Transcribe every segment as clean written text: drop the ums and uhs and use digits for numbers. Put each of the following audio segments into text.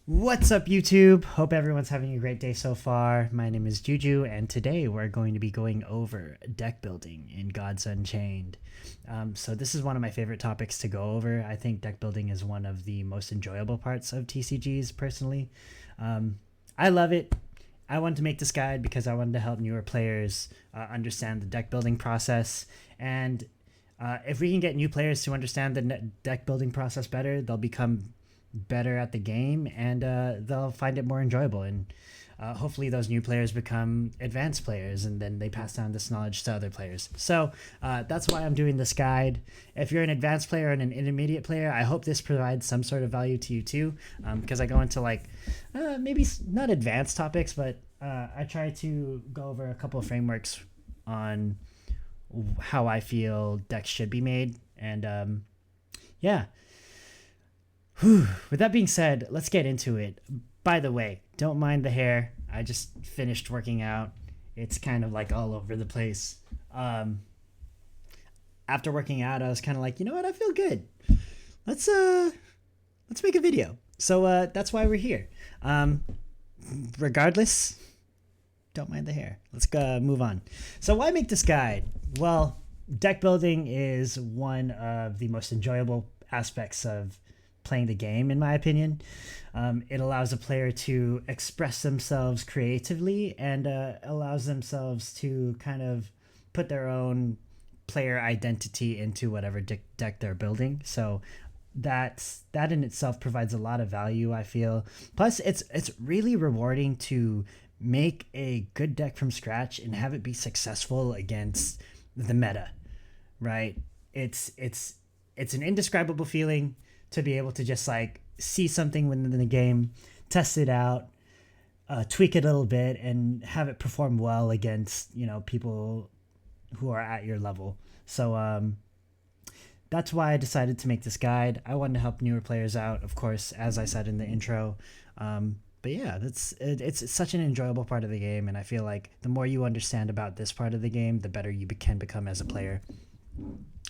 What's up, YouTube? Hope everyone's having a great day so far. My name is Juju, and today we're going to be going over deck building in Gods Unchained. So this is one of my favorite topics to go over. I think deck building is one of the most enjoyable parts of TCGs, personally. I love it. I wanted to make this guide because I wanted to help newer players understand the deck building process. And if we can get new players to understand the deck building process better, they'll become better at the game, and they'll find it more enjoyable, and hopefully those new players become advanced players, and then they pass down this knowledge to other players. So that's why I'm doing this guide. If you're an advanced player and an intermediate player, I hope this provides some sort of value to you too, because I go into maybe not advanced topics, but I try to go over a couple of frameworks on how I feel decks should be made. And yeah. With that being said, let's get into it. By the way, don't mind the hair. I just finished working out. It's kind of like all over the place. After working out, I was kind of like, you know what? I feel good. Let's make a video. So that's why we're here. Regardless, don't mind the hair. Let's move on. So why make this guide? Well, deck building is one of the most enjoyable aspects of playing the game, in my opinion. It allows a player to express themselves creatively, and allows themselves to kind of put their own player identity into whatever deck they're building. So that in itself provides a lot of value, I feel. Plus, it's really rewarding to make a good deck from scratch and have it be successful against the meta, right? It's an indescribable feeling to be able to just see something within the game, test it out, tweak it a little bit, and have it perform well against, people who are at your level. So that's why I decided to make this guide. I wanted to help newer players out, of course, as I said in the intro. But yeah, it's such an enjoyable part of the game, and I feel like the more you understand about this part of the game, the better you can become as a player.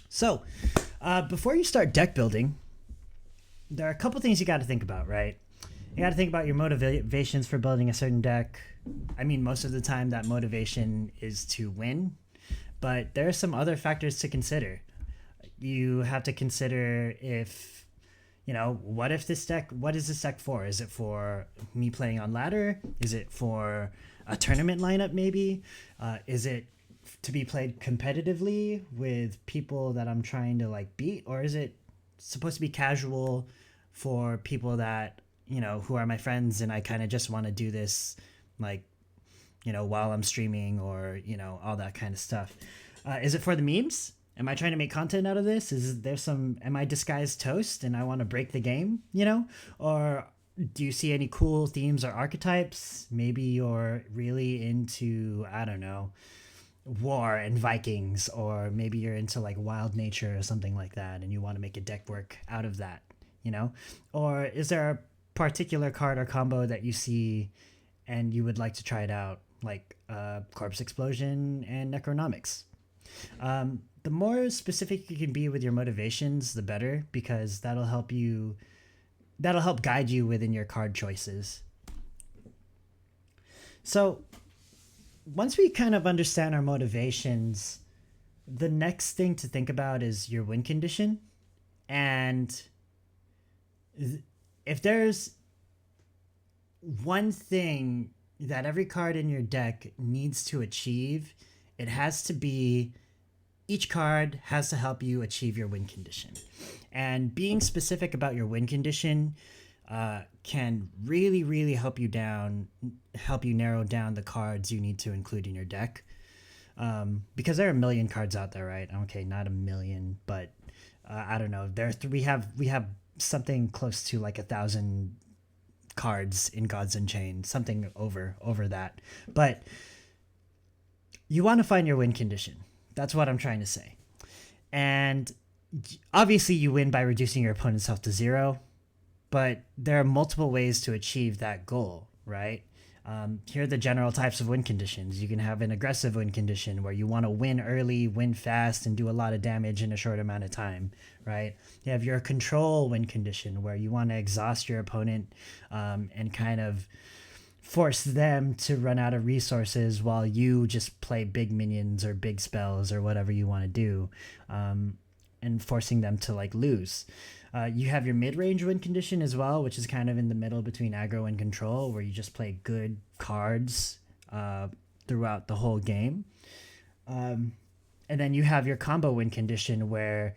So before you start deck building, there are a couple things you got to think about, right? You got to think about your motivations for building a certain deck. I mean, most of the time that motivation is to win, but there are some other factors to consider. You have to consider what is this deck for? Is it for me playing on ladder? Is it for a tournament lineup maybe? Is it to be played competitively with people that I'm trying to beat? Or is it supposed to be casual for people that, who are my friends, and I kind of just want to do this while I'm streaming, or, all that kind of stuff. Is it for the memes? Am I trying to make content out of this? Am I disguised toast and I want to break the game, Or do you see any cool themes or archetypes? Maybe you're really into, I don't know, war and Vikings, or maybe you're into wild nature or something like that, and you want to make a deck work out of that, Or is there a particular card or combo that you see and you would like to try it out, like Corpse Explosion and Necronomics? The more specific you can be with your motivations, the better, because that'll help guide you within your card choices. So once we kind of understand our motivations, the next thing to think about is your win condition. And if there's one thing that every card in your deck needs to achieve, it has to be, each card has to help you achieve your win condition. And being specific about your win condition can really, really help you narrow down the cards you need to include in your deck. Because there are a million cards out there, right? Okay, not a million, but I don't know. We have something close to 1,000 cards in Gods Unchained, something over that. But you want to find your win condition. That's what I'm trying to say. And obviously you win by reducing your opponent's health to 0, but there are multiple ways to achieve that goal, right? Here are the general types of win conditions. You can have an aggressive win condition where you want to win early, win fast, and do a lot of damage in a short amount of time, right? You have your control win condition where you want to exhaust your opponent and kind of force them to run out of resources while you just play big minions or big spells or whatever you want to do, and forcing them to like lose. You have your mid-range win condition as well, which is kind of in the middle between aggro and control, where you just play good cards throughout the whole game. And then you have your combo win condition, where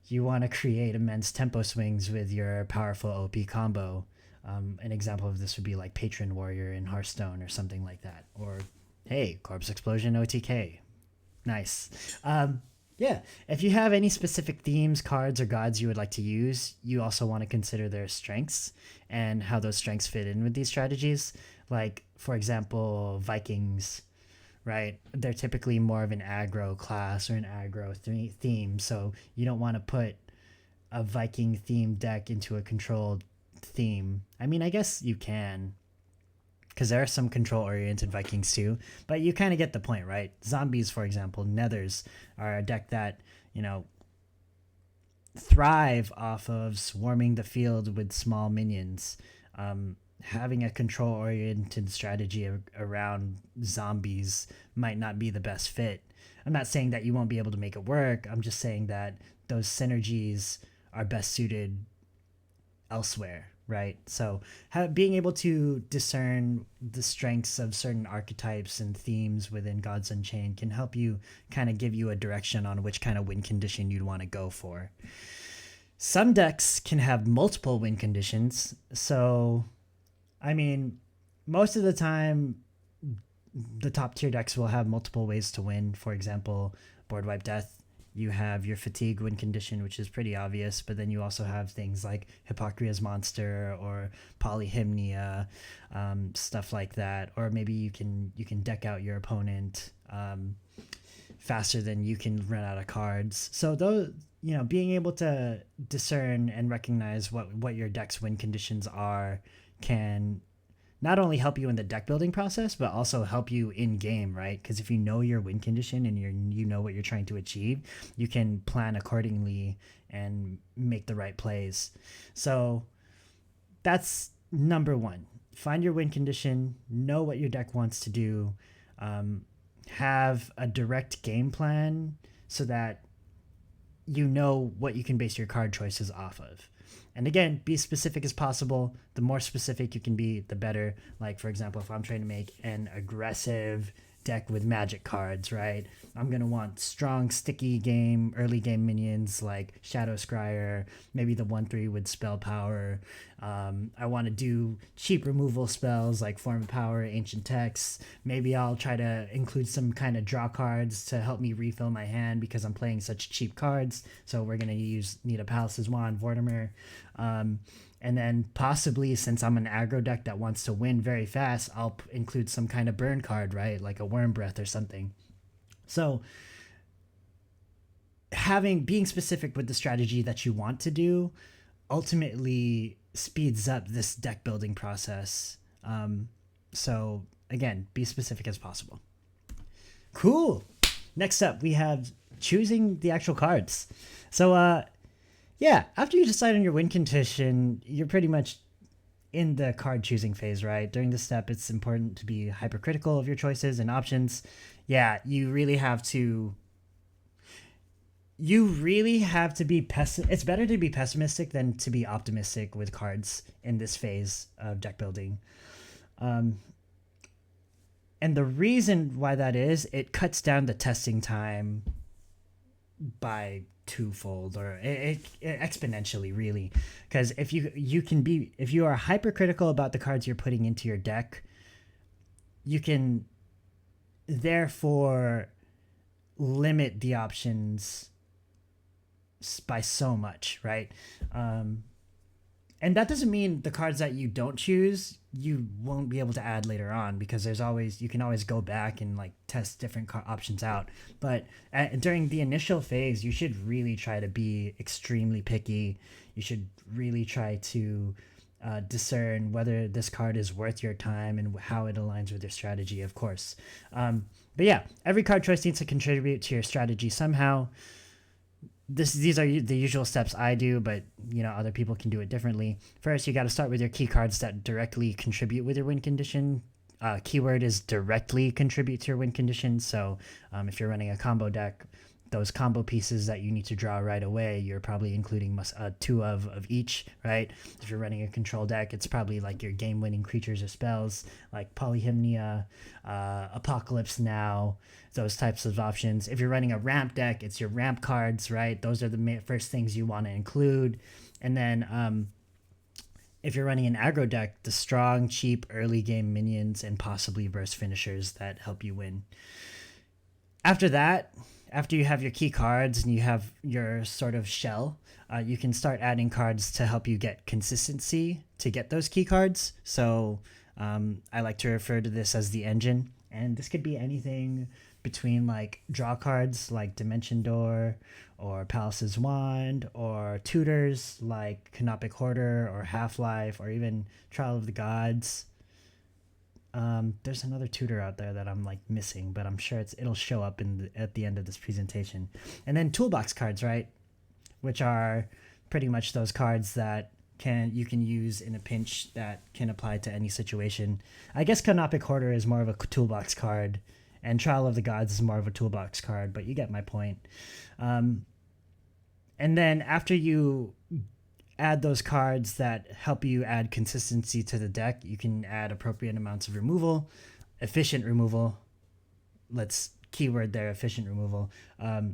you want to create immense tempo swings with your powerful OP combo. An example of this would be like Patron Warrior in Hearthstone or something like that. Or, hey, Corpse Explosion OTK. Nice. Yeah, if you have any specific themes, cards, or gods you would like to use, you also want to consider their strengths and how those strengths fit in with these strategies. Like, for example, Vikings, right? They're typically more of an aggro class or an aggro theme, so you don't want to put a Viking themed deck into a controlled theme. I mean, I guess you can, because there are some control-oriented Vikings too, but you kind of get the point, right? Zombies, for example, Nethers are a deck that, thrive off of swarming the field with small minions. Having a control-oriented strategy around zombies might not be the best fit. I'm not saying that you won't be able to make it work. I'm just saying that those synergies are best suited elsewhere. Right. So being able to discern the strengths of certain archetypes and themes within Gods Unchained can help you kind of give you a direction on which kind of win condition you'd want to go for. Some decks can have multiple win conditions. So, I mean, most of the time, the top tier decks will have multiple ways to win. For example, Board Wipe Death. You have your fatigue win condition, which is pretty obvious, but then you also have things like Hippocrates Monster or Polyhymnia, stuff like that. Or maybe you can deck out your opponent faster than you can run out of cards. So those, being able to discern and recognize what your deck's win conditions are can not only help you in the deck building process, but also help you in game, right? Because if you know your win condition and you know what you're trying to achieve, you can plan accordingly and make the right plays. So that's number one. Find your win condition, know what your deck wants to do, have a direct game plan so that you know what you can base your card choices off of. And again, be specific as possible. The more specific you can be, the better. Like, for example, if I'm trying to make an aggressive deck with magic cards, right? I'm going to want strong, sticky early game minions like Shadow Scryer, maybe the 1/3 with spell power. I want to do cheap removal spells like Form of Power, Ancient Texts. Maybe I'll try to include some kind of draw cards to help me refill my hand because I'm playing such cheap cards. So we're going to need a Palace's Wand, Vortimer. And then possibly, since I'm an aggro deck that wants to win very fast, I'll include some kind of burn card, right? Like a Worm Breath or something. So being specific with the strategy that you want to do ultimately speeds up this deck building process. So again, be specific as possible. Cool. Next up, we have choosing the actual cards. So, yeah, after you decide on your win condition, you're pretty much in the card choosing phase, right? During this step, it's important to be hypercritical of your choices and options. Yeah, you really have to be it's better to be pessimistic than to be optimistic with cards in this phase of deck building. And the reason why that is, it cuts down the testing time by twofold, or it exponentially, really. Because if you are hypercritical about the cards you're putting into your deck, you can therefore limit the options by so much, right? And that doesn't mean the cards that you don't choose you won't be able to add later on, because you can always go back and like test different options out. But during the initial phase, you should really try to be extremely picky. You should really try to discern whether this card is worth your time and how it aligns with your strategy, of course. But yeah, every card choice needs to contribute to your strategy somehow. These are the usual steps I do, but other people can do it differently. First, you got to start with your key cards that directly contribute with your win condition. Keyword is directly contribute to your win condition. So if you're running a combo deck, those combo pieces that you need to draw right away, you're probably including two of each, right? If you're running a control deck, it's probably like your game-winning creatures or spells like Polyhymnia, Apocalypse Now, those types of options. If you're running a ramp deck, it's your ramp cards, right? Those are the first things you want to include. And then if you're running an aggro deck, the strong, cheap, early game minions and possibly burst finishers that help you win. After that, after you have your key cards and you have your sort of shell, you can start adding cards to help you get consistency to get those key cards. So I like to refer to this as the engine. And this could be anything between like draw cards like Dimension Door or Palace's Wand, or tutors like Canopic Hoarder or Half-Life, or even Trial of the Gods. There's another tutor out there that I'm like missing, but I'm sure it'll show up at the end of this presentation. And then toolbox cards, right? Which are pretty much those cards that you can use in a pinch that can apply to any situation. I guess Canopic Hoarder is more of a toolbox card, and Trial of the Gods is more of a toolbox card, but you get my point. And then after you add those cards that help you add consistency to the deck, you can add appropriate amounts of removal, efficient removal. Let's keyword there, efficient removal.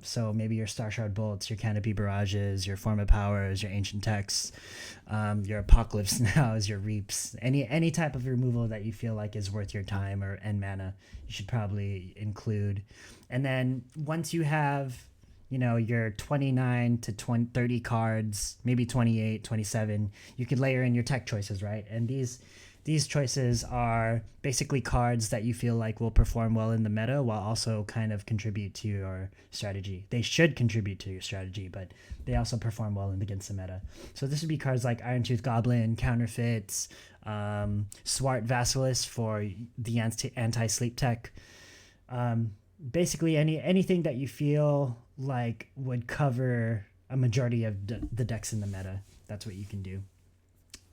So maybe your Star Shard Bolts, your Canopy Barrages, your Form of Powers, your Ancient Texts, your Apocalypse Nows, your Reaps, any type of removal that you feel like is worth your time or end mana, you should probably include. And then once you have your 29 to 30 cards, maybe 28, 27, you could layer in your tech choices, right? And these choices are basically cards that you feel like will perform well in the meta while also kind of contribute to your strategy. They should contribute to your strategy, but they also perform well against the meta. So this would be cards like Iron-Tooth Goblin, Counterfeits, Swart Vassalis for the anti-sleep tech. Basically anything that you feel like would cover a majority of the decks in the meta. That's what you can do.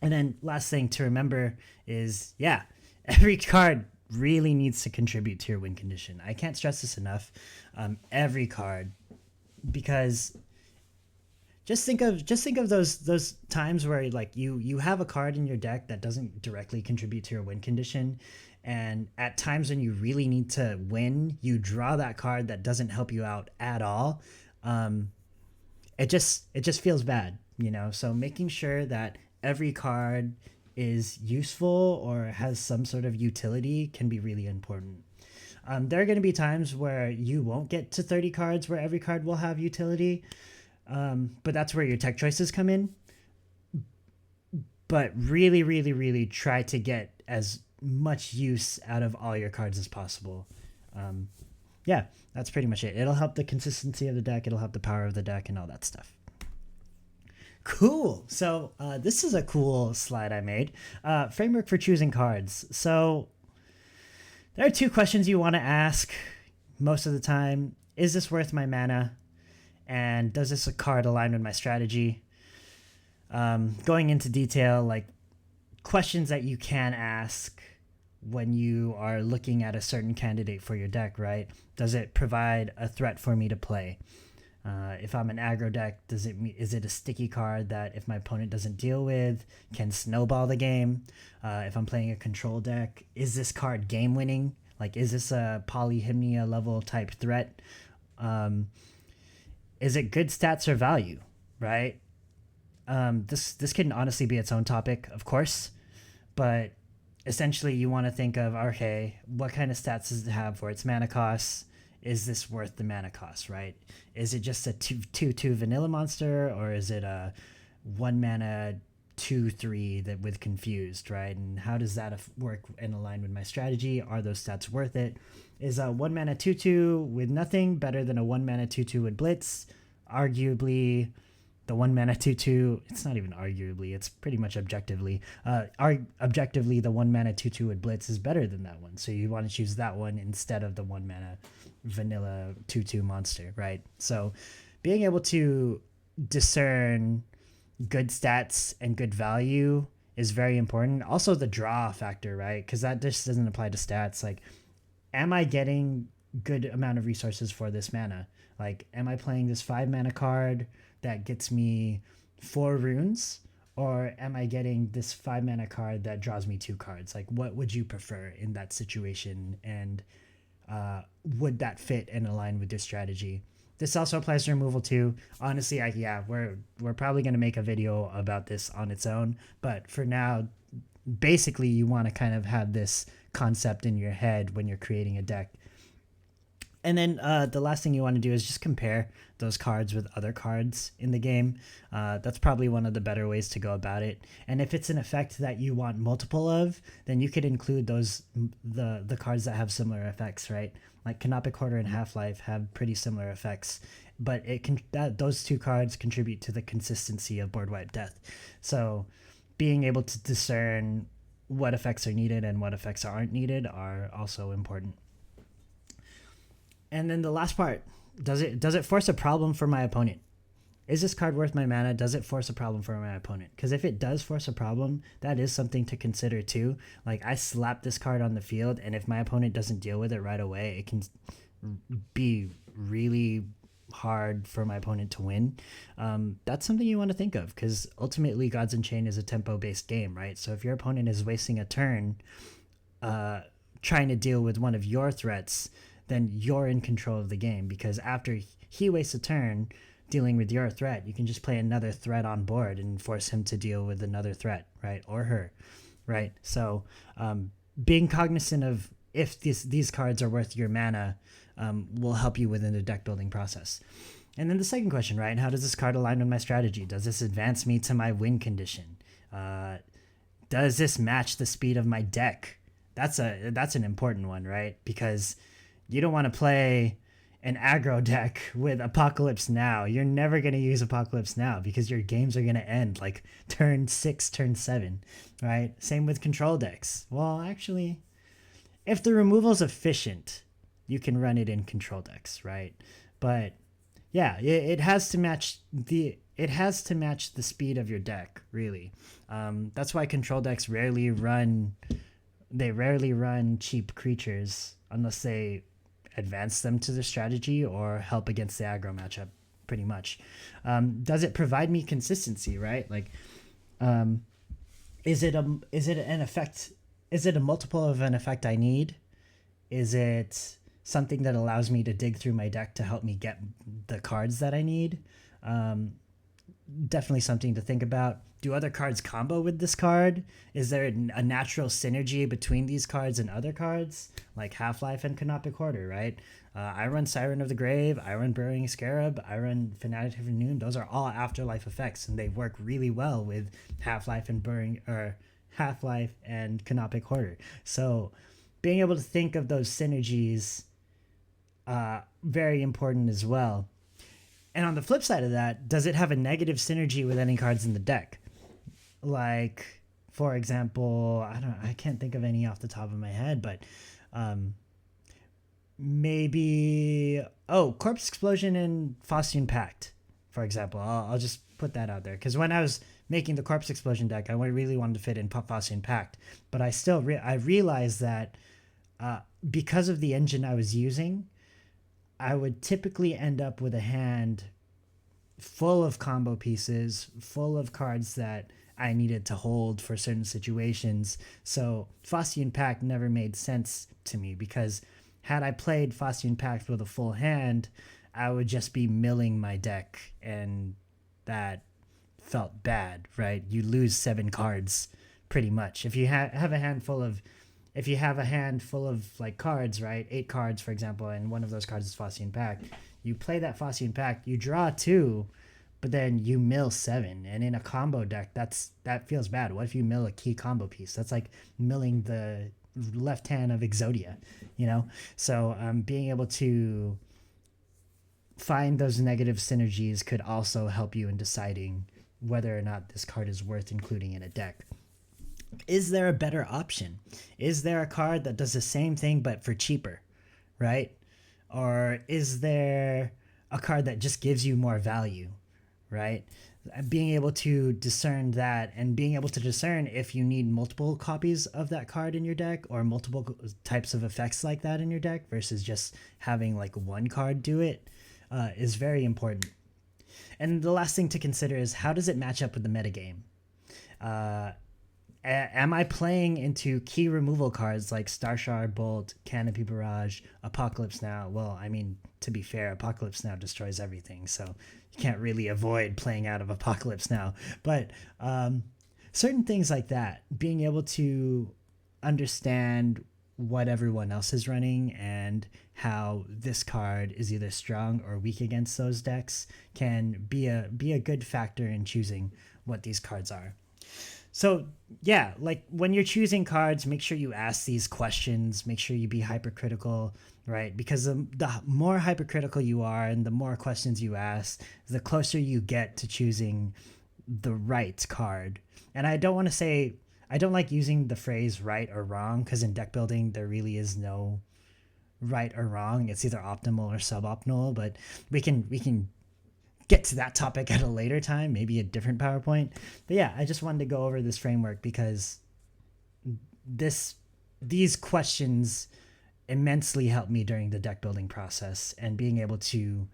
And then last thing to remember is, every card really needs to contribute to your win condition. I can't stress this enough. Every card, because just think of those times where like you have a card in your deck that doesn't directly contribute to your win condition, and at times when you really need to win, you draw that card that doesn't help you out at all. It just feels bad, So making sure that every card is useful or has some sort of utility can be really important. There are going to be times where you won't get to 30 cards where every card will have utility, but that's where your tech choices come in. But really, really, really try to get as much use out of all your cards as possible. That's pretty much it. It'll help the consistency of the deck. It'll help the power of the deck and all that stuff. Cool. So this is a cool slide I made. Framework for choosing cards. So there are two questions you want to ask most of the time. Is this worth my mana? And does this card align with my strategy? Going into detail, like questions that you can ask when you are looking at a certain candidate for your deck, right? Does it provide a threat for me to play? If I'm an aggro deck, is it a sticky card that if my opponent doesn't deal with, can snowball the game? If I'm playing a control deck, is this card game winning? Like, is this a Polyhymnia level type threat? Is it good stats or value, right? This can honestly be its own topic, of course, but essentially you want to think of, okay, what kind of stats does it have for its mana costs? Is this worth the mana cost, right? Is it just a 2/2 vanilla monster, or is it a 1 mana 2/3 that with confused, right? And how does that work and align with my strategy? Are those stats worth it? Is a 1 mana 2/2 with nothing better than a 1 mana 2/2 with blitz? Arguably, the 1 mana 2/2, it's not even arguably, it's pretty much objectively. Objectively, the 1 mana 2/2 with Blitz is better than that one. So you want to choose that one instead of the 1 mana vanilla 2/2 monster, right? So being able to discern good stats and good value is very important. Also the draw factor, right? Because that just doesn't apply to stats. Like, am I getting good amount of resources for this mana? Like, am I playing this 5 mana card that gets me 4 runes, or am I getting this 5 mana card that draws me 2 cards? Like, what would you prefer in that situation, and would that fit and align with your strategy? This also applies to removal too. Honestly, we're probably going to make a video about this on its own, but for now, basically you want to kind of have this concept in your head when you're creating a deck. And then the last thing you want to do is just compare those cards with other cards in the game. That's probably one of the better ways to go about it. And if it's an effect that you want multiple of, then you could include the cards that have similar effects, right? Like Canopic Hoarder and Half-Life have pretty similar effects, but those 2 cards contribute to the consistency of board wipe death. So being able to discern what effects are needed and what effects aren't needed are also important. And then the last part, does it force a problem for my opponent? Is this card worth my mana? Does it force a problem for my opponent? Because if it does force a problem, that is something to consider too. Like, I slap this card on the field, and if my opponent doesn't deal with it right away, it can be really hard for my opponent to win. That's something you want to think of, because ultimately Gods Unchained is a tempo-based game, right? So if your opponent is wasting a turn trying to deal with one of your threats, then you're in control of the game, because after he wastes a turn dealing with your threat, you can just play another threat on board and force him to deal with another threat, right? Or her, right? So being cognizant of if these cards are worth your mana will help you within the deck building process. And then the second question, right? How does this card align with my strategy? Does this advance me to my win condition? Does this match the speed of my deck? That's an important one, right? Because you don't want to play an aggro deck with Apocalypse Now. You're never going to use Apocalypse Now because your games are going to end like turn 6, turn 7, right? Same with control decks. Well, actually, if the removal is efficient, you can run it in control decks, right? But yeah, it has to match the speed of your deck, really. That's why control decks rarely run cheap creatures unless they advance them to the strategy or help against the aggro matchup, pretty much. Does it provide me consistency, right? Like, is it an effect? Is it a multiple of an effect I need? Is it something that allows me to dig through my deck to help me get the cards that I need? Definitely something to think about. Do other cards combo with this card? Is there a natural synergy between these cards and other cards, like Half-Life and Canopic Hoarder, right? I run Siren of the Grave, I run Burrowing Scarab, I run Fanatic of Noon. Those are all afterlife effects, and they work really well with Half-Life and Half-Life and Canopic Hoarder. So being able to think of those synergies, very important as well. And on the flip side of that, does it have a negative synergy with any cards in the deck? Like, for example, I can't think of any off the top of my head, but maybe Corpse Explosion and Faustian Pact, for example. I'll just put that out there, because when I was making the Corpse Explosion deck, I really wanted to fit in Faustian Pact, but I realized that because of the engine I was using, I would typically end up with a hand full of combo pieces, full of cards that I needed to hold for certain situations. So Faustian Pact never made sense to me, because had I played Faustian Pact with a full hand, I would just be milling my deck, and that felt bad, right? You lose 7 cards pretty much. If you have a hand full of like cards, right? 8 cards, for example, and one of those cards is Faustian Pact. You play that Faustian Pact, you draw 2, but then you mill 7. And in a combo deck, that feels bad. What if you mill a key combo piece? That's like milling the left hand of Exodia, you know? So being able to find those negative synergies could also help you in deciding whether or not this card is worth including in a deck. Is there a better option? Is there a card that does the same thing but for cheaper, right? Or is there a card that just gives you more value, right? Being able to discern that, and being able to discern if you need multiple copies of that card in your deck or multiple types of effects like that in your deck versus just having like one card do it, is very important. And the last thing to consider is, how does it match up with the metagame? Am I playing into key removal cards like Starshard Bolt, Canopy Barrage, Apocalypse Now? Well, I mean, to be fair, Apocalypse Now destroys everything, so you can't really avoid playing out of Apocalypse Now. But certain things like that, being able to understand what everyone else is running and how this card is either strong or weak against those decks, can be a good factor in choosing what these cards are. So yeah, like when you're choosing cards, make sure you ask these questions, make sure you be hypercritical, right? Because the more hypercritical you are and the more questions you ask, the closer you get to choosing the right card. And I don't like using the phrase right or wrong, because in deck building, there really is no right or wrong. It's either optimal or suboptimal, but we can get to that topic at a later time, maybe a different PowerPoint. But yeah, I just wanted to go over this framework because these questions immensely helped me during the deck building process, and being able to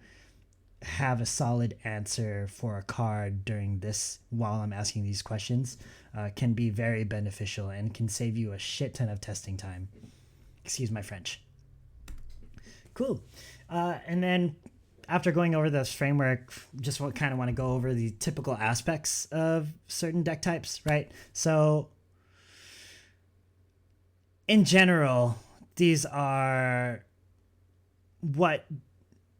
have a solid answer for a card during this while I'm asking these questions can be very beneficial and can save you a shit ton of testing time. Excuse my French. Cool. And then after going over this framework, just want to go over the typical aspects of certain deck types, right? So in general, these are what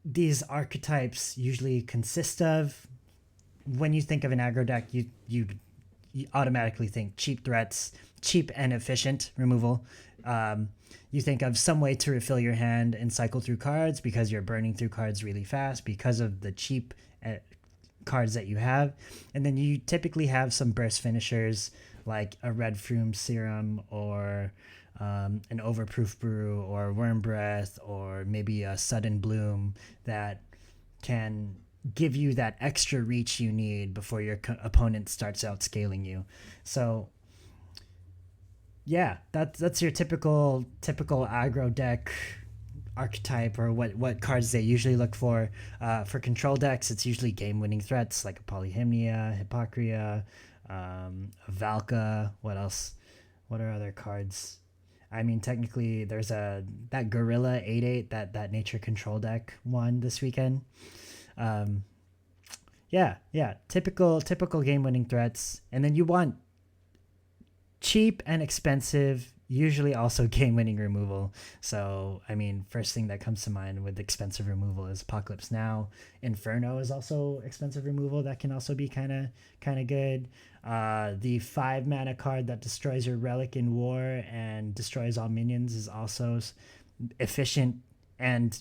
these archetypes usually consist of. When you think of an aggro deck, you automatically think cheap threats, cheap and efficient removal. You think of some way to refill your hand and cycle through cards because you're burning through cards really fast because of the cheap cards that you have. And then you typically have some burst finishers like a Red Frume Serum or an Overproof Brew or Worm Breath or maybe a Sudden Bloom that can give you that extra reach you need before your opponent starts out scaling you. So yeah, that's your typical aggro deck archetype, or what cards they usually look for. For control decks, it's usually game-winning threats like a Polyhymnia, Hippocria, Valka. What else? What are other cards? I mean, technically, there's that Gorilla 8/8 that nature control deck won this weekend. Yeah, typical game-winning threats, and then you want cheap and expensive, usually also game-winning removal. So, I mean, first thing that comes to mind with expensive removal is Apocalypse Now. Inferno is also expensive removal. That can also be kind of good. The 5-mana card that destroys your Relic in War and destroys all minions is also efficient and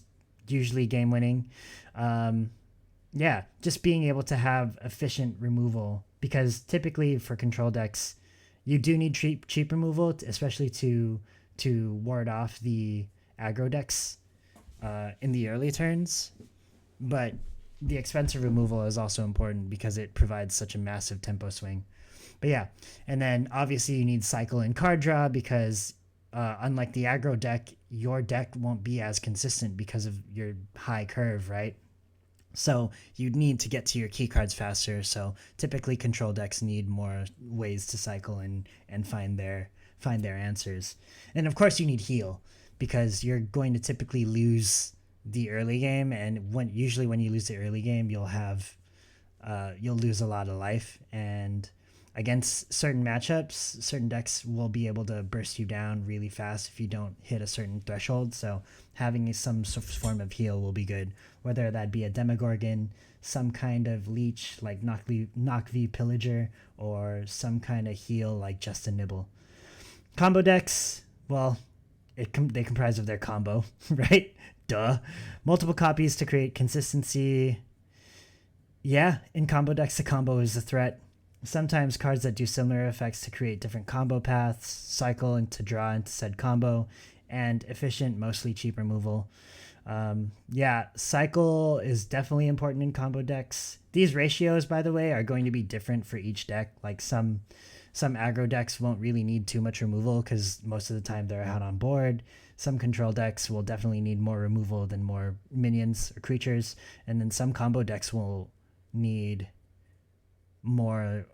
usually game-winning. Yeah, just being able to have efficient removal, because typically for control decks, you do need cheap removal, especially to ward off the aggro decks in the early turns. But the expensive removal is also important because it provides such a massive tempo swing. But yeah, and then obviously you need cycle and card draw, because unlike the aggro deck, your deck won't be as consistent because of your high curve, right? So you need to get to your key cards faster. So typically control decks need more ways to cycle and find their answers. And of course you need heal, because you're going to typically lose the early game, and when you lose the early game, you'll lose a lot of life, and against certain matchups, certain decks will be able to burst you down really fast if you don't hit a certain threshold. So having some form of heal will be good, whether that be a Demogorgon, some kind of leech like Knock V Pillager, or some kind of heal like Just a Nibble. Combo decks, well, they comprise of their combo, right? Duh. Multiple copies to create consistency. Yeah, in combo decks, the combo is a threat. Sometimes cards that do similar effects to create different combo paths, cycle and to draw into said combo, and efficient, mostly cheap removal. Yeah, cycle is definitely important in combo decks. These ratios, by the way, are going to be different for each deck. Like some aggro decks won't really need too much removal because most of the time they're out on board. Some control decks will definitely need more removal than more minions or creatures, and then some combo decks will need more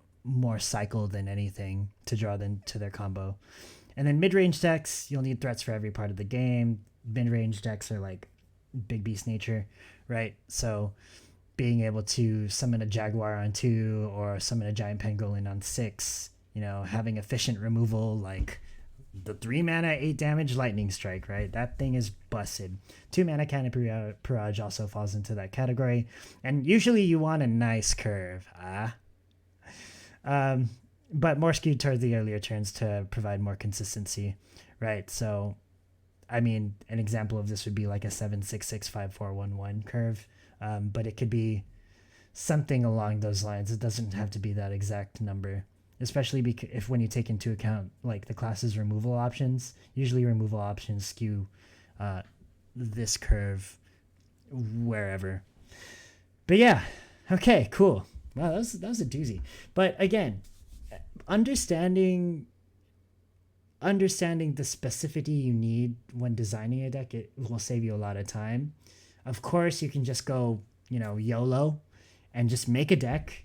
cycle than anything to draw them to their combo. And then mid-range decks, you'll need threats for every part of the game. Mid-range decks are like big beast nature, right? So being able to summon a jaguar on 2 or summon a giant pangolin on 6, having efficient removal like the 3 mana 8 damage lightning strike, right? That thing is busted. 2 mana canopy barrage also falls into that category, and usually you want a nice curve. But more skewed toward the earlier turns to provide more consistency, right? So, I mean, an example of this would be like a 7-6-6-5-4-1-1 curve, but it could be something along those lines. It doesn't have to be that exact number, especially if when you take into account like the class's removal options. Usually removal options skew this curve wherever. But yeah, okay, cool. Wow, that was a doozy. But again, understanding the specificity you need when designing a deck, it will save you a lot of time. Of course, you can just go, YOLO and just make a deck,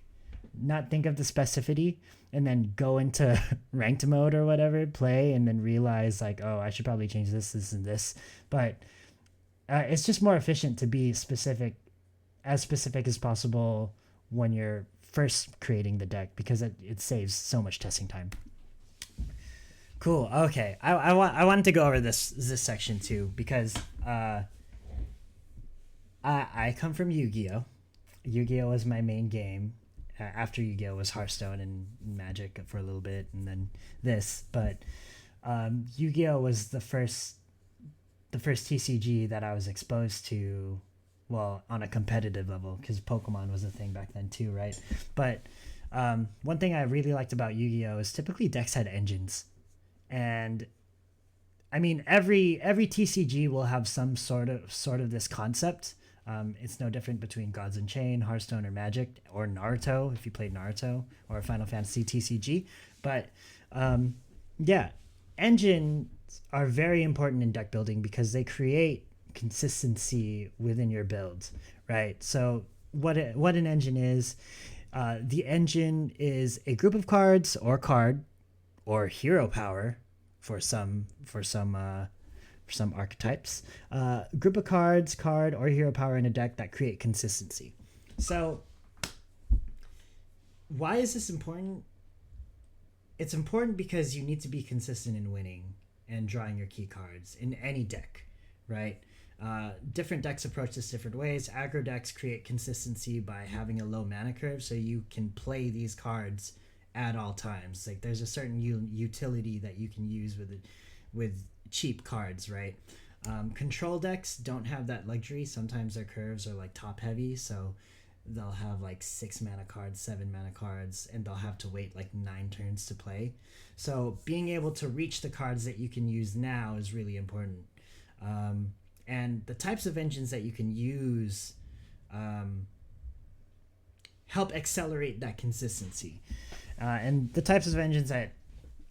not think of the specificity, and then go into ranked mode or whatever, play, and then realize like, oh, I should probably change this, and this. But it's just more efficient to be specific as possible when you're first creating the deck, because it saves so much testing time. Cool. Okay. I wanted to go over this section too, because I come from Yu-Gi-Oh. Yu-Gi-Oh was my main game. After Yu-Gi-Oh was Hearthstone and Magic for a little bit, and then this. But Yu-Gi-Oh was the first TCG that I was exposed to, well, on a competitive level, because Pokemon was a thing back then too, right? But one thing I really liked about Yu-Gi-Oh is typically decks had engines, and I mean every TCG will have some sort of this concept. It's no different between Gods Unchained, Hearthstone, or Magic, or Naruto if you played Naruto, or Final Fantasy TCG. But yeah, engines are very important in deck building because they create consistency within your build, right? So what an engine is, the engine is a group of cards or card or hero power for some archetypes, group of cards, card, or hero power in a deck that create consistency. So why is this important? It's important because you need to be consistent in winning and drawing your key cards in any deck, right? Different decks approach this different ways. Aggro decks create consistency by having a low mana curve, so you can play these cards at all times. Like there's a certain utility that you can use with cheap cards, right? Control decks don't have that luxury. Sometimes their curves are like top heavy, so they'll have like 6 mana cards, 7 mana cards, and they'll have to wait like 9 turns to play. So being able to reach the cards that you can use now is really important. And the types of engines that you can use help accelerate that consistency. And the types of engines that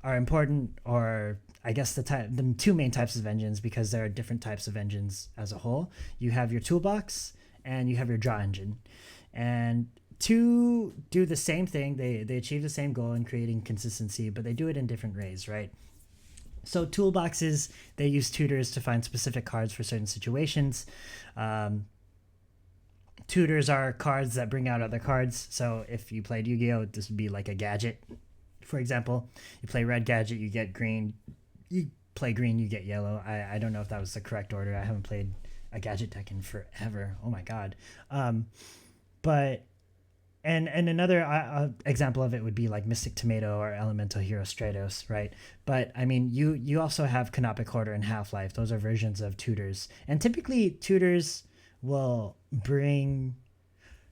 are important, or I guess the 2 main types of engines, because there are different types of engines as a whole. You have your toolbox and you have your draw engine. And 2 do the same thing. They achieve the same goal in creating consistency, but they do it in different ways, right? So toolboxes, they use tutors to find specific cards for certain situations. Tutors are cards that bring out other cards. So if you played Yu-Gi-Oh, this would be like a gadget. For example, you play red gadget, you get green. You play green, you get yellow. I don't know if that was the correct order. I haven't played a gadget deck in forever. Oh my god. But And another example of it would be like Mystic Tomato or Elemental Hero Stratos, right? But I mean, you also have Canopic Hoarder and Half Life. Those are versions of tutors, and typically will bring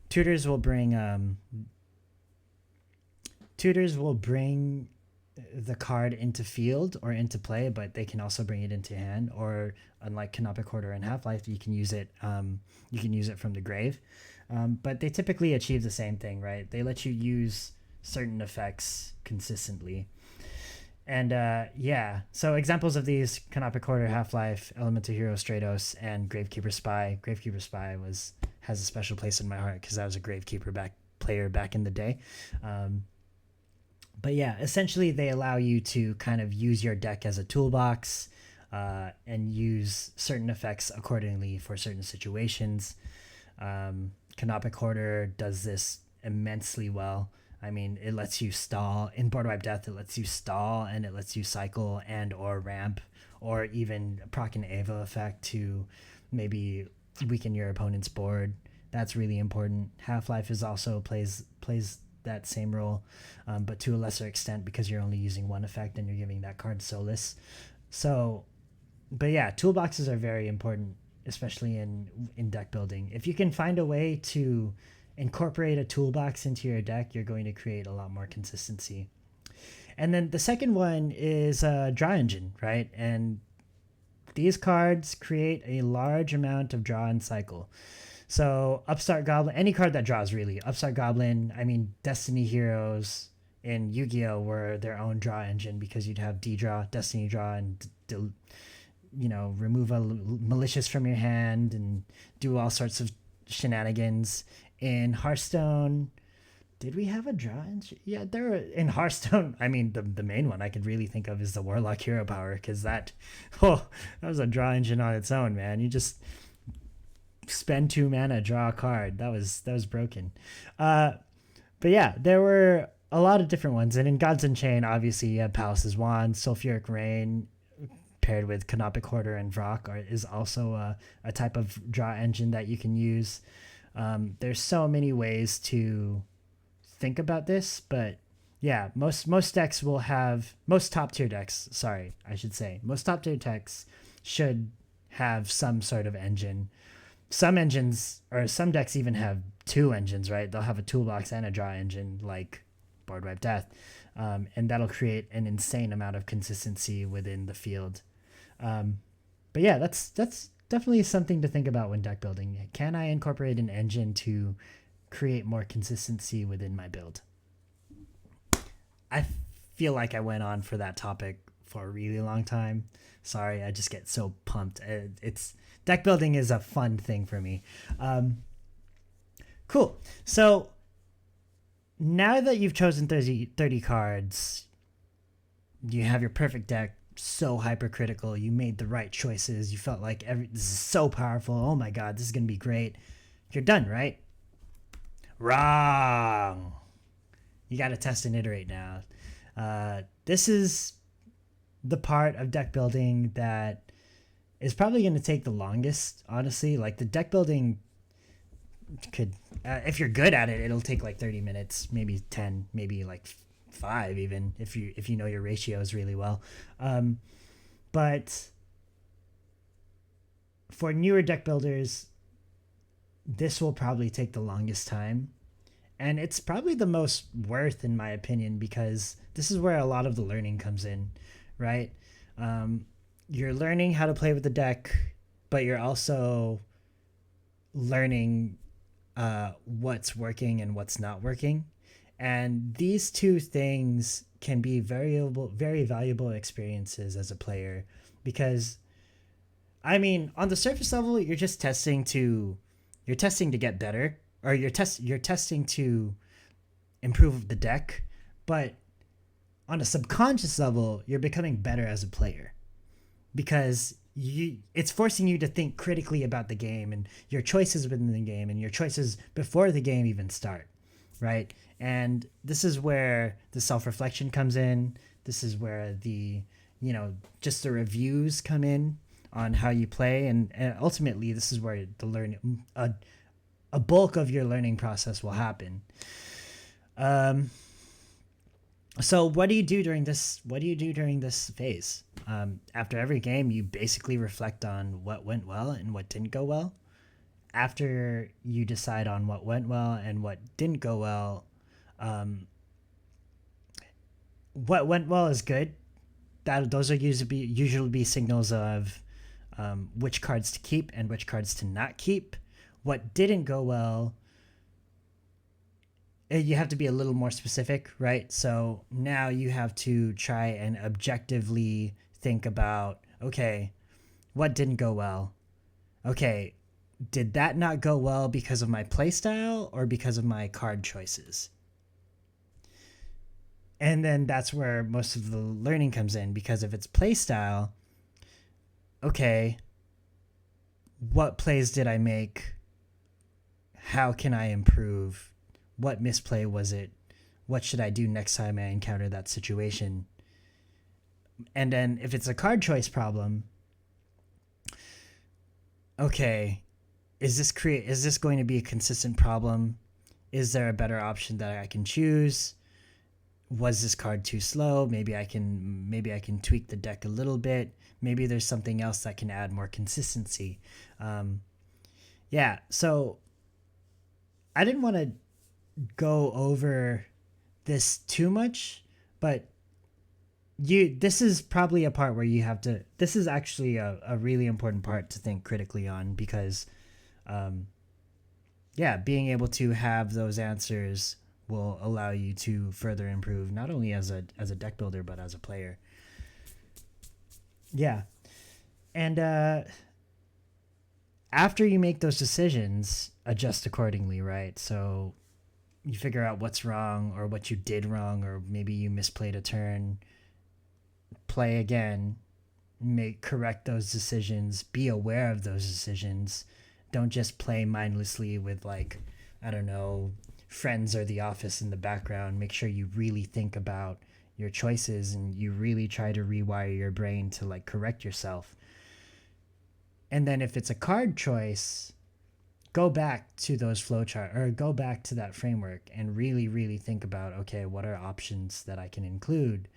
tutors will bring tutors will bring the card into field or into play, but they can also bring it into hand. Or unlike Canopic Hoarder and Half Life, you can use it. You can use it from the grave, but they typically achieve the same thing, right? They let you use certain effects consistently. And yeah, so examples of these: Canopic Hoarder, Half Life, Elemental Hero Stratos, and Gravekeeper Spy. Gravekeeper Spy has a special place in my heart because I was a Gravekeeper player back in the day. But yeah, essentially they allow you to kind of use your deck as a toolbox and use certain effects accordingly for certain situations. Canopic Hoarder does this immensely well. I mean, it lets you stall. In Board Wipe Death, it lets you stall and it lets you cycle and or ramp or even proc an Ava effect to maybe weaken your opponent's board. That's really important. Half-Life is also plays that same role, but to a lesser extent because you're only using one effect and you're giving that card Solace. So, but yeah, toolboxes are very important, especially in deck building. If you can find a way to incorporate a toolbox into your deck, you're going to create a lot more consistency. And then the second one is Draw Engine, right? And these cards create a large amount of draw and cycle. So Upstart Goblin, any card that draws really. Upstart Goblin, I mean, Destiny Heroes in Yu-Gi-Oh! Were their own draw engine because you'd have D-Draw, Destiny Draw, and remove a malicious from your hand and do all sorts of shenanigans. In Hearthstone, did we have a draw engine? Yeah, there were in Hearthstone. I mean, the main one I could really think of is the Warlock Hero Power because that was a draw engine on its own, man. You just spend 2 mana, draw a card. That was broken. But yeah, there were a lot of different ones. And in Gods Unchained, obviously you have Palace's Wand, Sulfuric Rain paired with Canopic Hoarder and Vrock is also a type of draw engine that you can use. There's so many ways to think about this, but yeah, most decks will have most top tier decks should have some sort of engine. Some engines or some decks even have 2 engines, right? They'll have a toolbox and a draw engine like Board Wipe Death. And that'll create an insane amount of consistency within the field. But yeah, that's definitely something to think about when deck building. Can I incorporate an engine to create more consistency within my build? I feel like I went on for that topic for a really long time. Sorry, I just get so pumped. It's deck building is a fun thing for me. Cool. So now that you've chosen 30 cards, you have your perfect deck, so hypercritical. You made the right choices. You felt like this is so powerful. Oh my God, this is going to be great. You're done, right? Wrong. You got to test and iterate now. This is the part of deck building that is probably going to take the longest, honestly. Like the deck building could, if you're good at it, it'll take like 30 minutes, maybe 10, maybe like 5 even, if you know your ratios really well. But for newer deck builders, this will probably take the longest time. And it's probably the most worth, in my opinion, because this is where a lot of the learning comes in, right? You're learning how to play with the deck, but you're also learning what's working and what's not working. And these two things can be very valuable experiences as a player, because, I mean, on the surface level, you're testing to get better, or you're testing to improve the deck, but on a subconscious level, you're becoming better as a player, because it's forcing you to think critically about the game and your choices within the game and your choices before the game even start, right? And this is where the self-reflection comes in. This is where the reviews come in on how you play, and ultimately this is where the learning, a bulk of your learning process will happen. Um, so what do you do during this? What do you do during this phase? After every game, you basically reflect on what went well and what didn't go well. After you decide on what went well and what didn't go well, um, what went well is good. That those are usually be signals of which cards to keep and which cards to not keep. What didn't go well, you have to be a little more specific, right? So now you have to try and objectively think about, okay, what didn't go well? Okay, did that not go well because of my playstyle or because of my card choices? And then that's where most of the learning comes in, because if it's playstyle, okay, what plays did I make? How can I improve? What misplay was it? What should I do next time I encounter that situation? And then if it's a card choice problem, okay, is this going to be a consistent problem? Is there a better option that I can choose? Was this card too slow? Maybe I can tweak the deck a little bit. Maybe there's something else that can add more consistency. Yeah, so I didn't want to go over this too much, but this is probably a part where you have to, this is actually a really important part to think critically on, because yeah, being able to have those answers will allow you to further improve, not only as a deck builder but as a player. Yeah. And after you make those decisions, adjust accordingly, right? So you figure out what's wrong or what you did wrong, or maybe you misplayed a turn. Play again, correct those decisions, be aware of those decisions. Don't just play mindlessly with, like, I don't know, Friends or The Office in the background. Make sure you really think about your choices and you really try to rewire your brain to, like, correct yourself. And then if it's a card choice, go back to those flowchart, or go back to that framework and really, really think about, okay, what are options that I can include?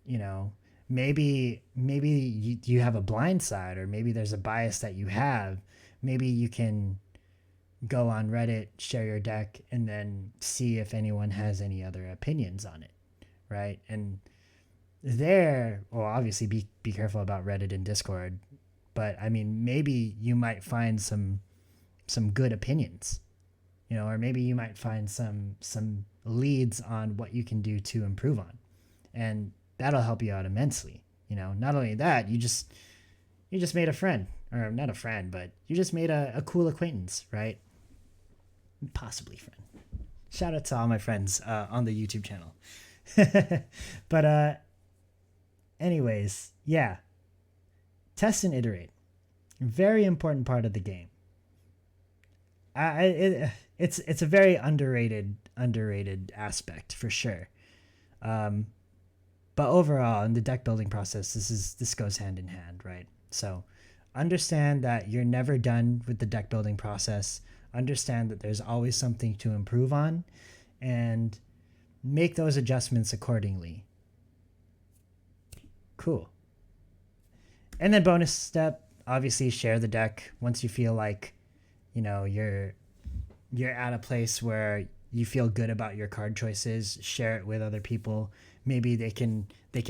You know, maybe you have a blind side, or maybe there's a bias that you have. Maybe you can go on Reddit, share your deck, and then see if anyone has any other opinions on it, right? And there, well, obviously be careful about Reddit and Discord, but I mean, maybe you might find some good opinions, you know, or maybe you might find some leads on what you can do to improve on, and that'll help you out immensely. You know, not only that, you just made a friend, or not a friend, but you just made a cool acquaintance, right? Possibly friend. Shout out to all my friends on the YouTube channel. But anyways, yeah, test and iterate, very important part of the game. It's a very underrated aspect for sure. But overall, in the deck building process, this goes hand in hand, right? So understand that you're never done with the deck building process. Understand that there's always something to improve on, and make those adjustments accordingly. Cool. And then bonus step, obviously share the deck once you feel like, you know, you're at a place where you feel good about your card choices. Share it with other people. Maybe they can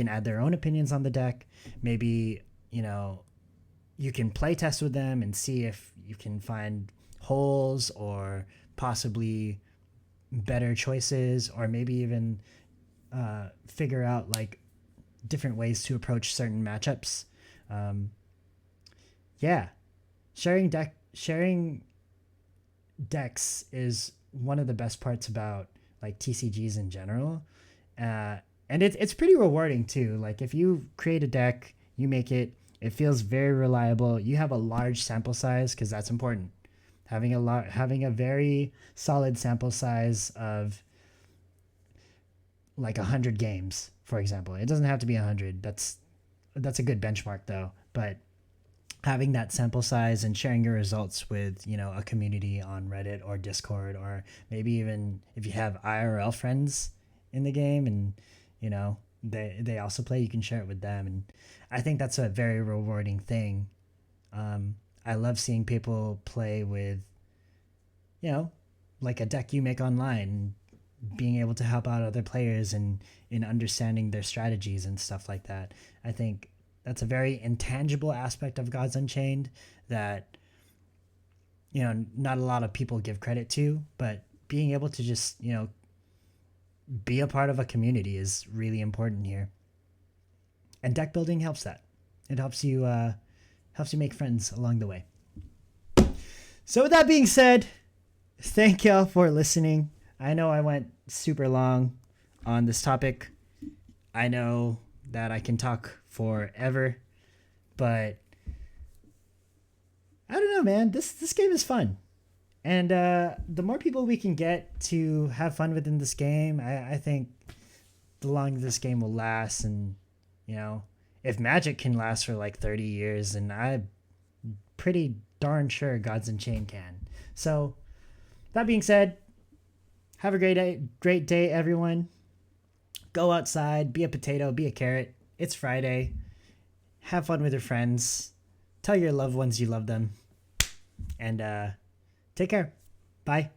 add their own opinions on the deck. Maybe, you know, you can play test with them and see if you can find holes or possibly better choices, or maybe even figure out like different ways to approach certain matchups. Yeah, sharing decks is one of the best parts about like TCGs in general, and it's pretty rewarding too. Like if you create a deck, you make it, it feels very reliable. You have a large sample size, because that's important. Having a very solid sample size of like 100 games, for example. It doesn't have to be 100. That's a good benchmark though. But having that sample size and sharing your results with, a community on Reddit or Discord, or maybe even if you have IRL friends in the game and, they also play, you can share it with them. And I think that's a very rewarding thing. I love seeing people play with, like a deck you make online, being able to help out other players and in understanding their strategies and stuff like that. I think that's a very intangible aspect of Gods Unchained that, not a lot of people give credit to, but being able to just, be a part of a community is really important here. And deck building helps that. It helps you make friends along the way. So with that being said, thank y'all for listening. I know I went super long on this topic. I know that I can talk forever, but I don't know, man. This game is fun. And the more people we can get to have fun within this game, I think the longer this game will last. And, if Magic can last for like 30 years, then I'm pretty darn sure Gods Unchained can. So, that being said, have a great day, everyone. Go outside, be a potato, be a carrot. It's Friday. Have fun with your friends. Tell your loved ones you love them. And take care. Bye.